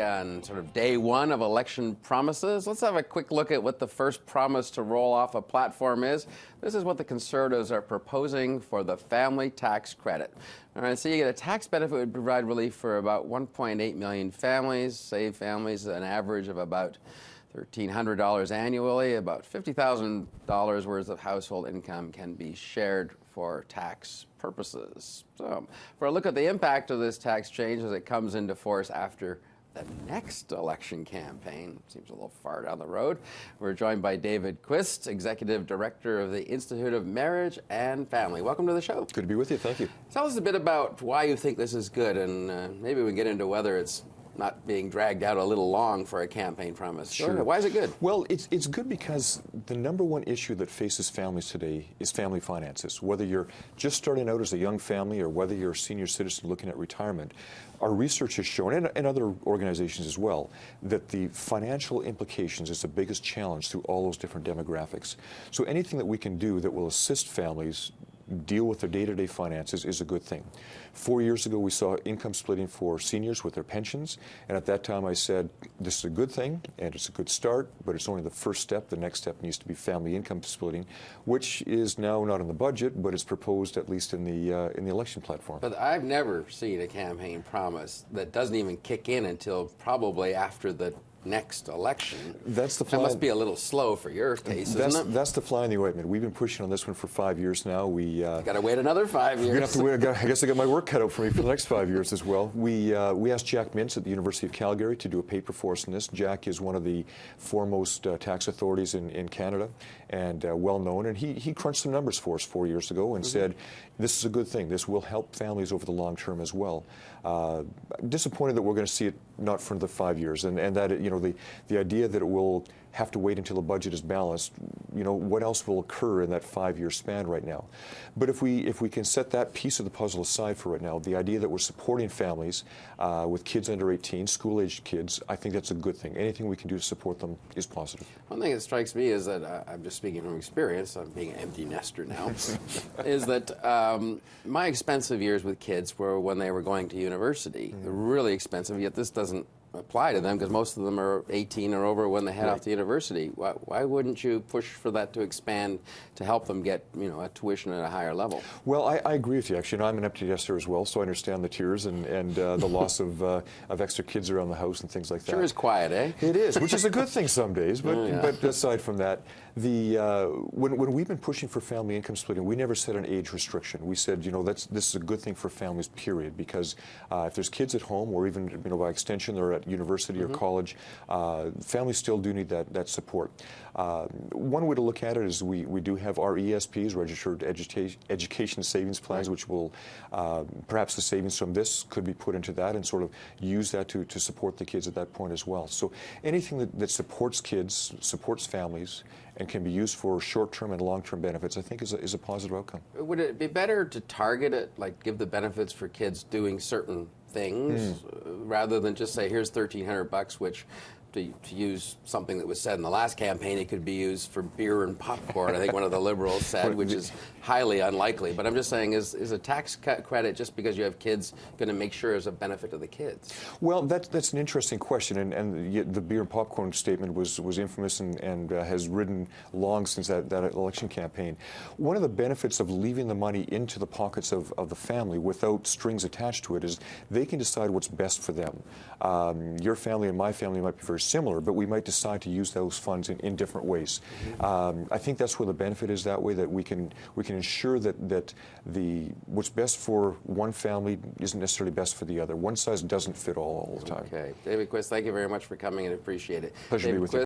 On sort of day one of election promises, let's have a quick look at what the first promise to roll off a platform is. This is what the Conservatives are proposing for the family tax credit. All right, so you get a tax benefit that would provide relief for about 1.8 million families, save families an average of about $1,300 annually. About $50,000 worth of household income can be shared for tax purposes. So, for a look at the impact of this tax change as it comes into force after the next election campaign, seems a little far down the road, we're joined by David Quist, Executive Director of the Institute of Marriage and Family. Welcome to the show. Good to be with you. Thank you. Tell us a bit about why you think this is good, and maybe we can get into whether it's not being dragged out a little long for a campaign promise. Sure. Why is it good? Well, it's good because the number one issue that faces families today is family finances. Whether you're just starting out as a young family or whether you're a senior citizen looking at retirement, our research has shown, and other organizations as well, that the financial implications is the biggest challenge through all those different demographics. So anything that we can do that will assist families deal with their day-to-day finances is a good thing. 4 years ago, we saw income splitting for seniors with their pensions, and at that time I said, this is a good thing, and it's a good start, but it's only the first step. The next step needs to be family income splitting, which is now not in the budget, but it's proposed at least in the election platform. But I've never seen a campaign promise that doesn't even kick in until probably after the next election. That's the fly. That must be a little slow for your taste, isn't it? That's the fly in the ointment. We've been pushing on this one for 5 years now. We got to wait another 5 years. You're gonna have to wait. I guess I got my work cut out for me for the next 5 years as well. We asked Jack Mintz at the University of Calgary to do a paper for us on this. Jack is one of the foremost tax authorities in Canada and well known, and he crunched some numbers for us 4 years ago and said, this is a good thing. This will help families over the long term as well. Disappointed that we're going to see it not for the 5 years, and that the idea that it will have to wait until the budget is balanced. What else will occur in that 5-year span right now? But if we can set that piece of the puzzle aside for right now, the idea that we're supporting families with kids under 18, school-aged kids, I think that's a good thing. Anything we can do to support them is positive. One thing that strikes me is that, I'm just speaking from experience, I'm being an empty nester now, is that my expensive years with kids were when they were going to university. They're really expensive, yet this doesn't apply to them because most of them are 18 or over when they head off to university. Why wouldn't you push for that to expand to help them get a tuition at a higher level? Well, I agree with you. Actually, I'm an empty nester as well, so I understand the tears and the loss of extra kids around the house and things like that. Sure is quiet, eh? It is, which is a good thing some days. But but aside from that, when we've been pushing for family income splitting, we never set an age restriction. We said this is a good thing for families, period, because if there's kids at home or even by extension they're at university or college, families still do need that support. One way to look at it is we do have our ESPs, Registered Education Savings Plans, which will perhaps the savings from this could be put into that and sort of use that to support the kids at that point as well. So anything that supports kids, supports families, and can be used for short-term and long-term benefits, I think is a positive outcome. Would it be better to target it, like give the benefits for kids doing certain things, rather than just say, here's $1,300, which, to use something that was said in the last campaign, it could be used for beer and popcorn, I think one of the Liberals said, which is highly unlikely. But I'm just saying, is a tax credit, just because you have kids, going to make sure there's a benefit to the kids? Well, that's an interesting question, and the beer and popcorn statement was infamous and has ridden long since that election campaign. One of the benefits of leaving the money into the pockets of the family without strings attached to it is they can decide what's best for them. Your family and my family might be very similar, but we might decide to use those funds in different ways. I think that's where the benefit is that way, that we can ensure that what's best for one family isn't necessarily best for the other. One size doesn't fit all the time. Okay. David Quist, thank you very much for coming and appreciate it. Pleasure to be with you.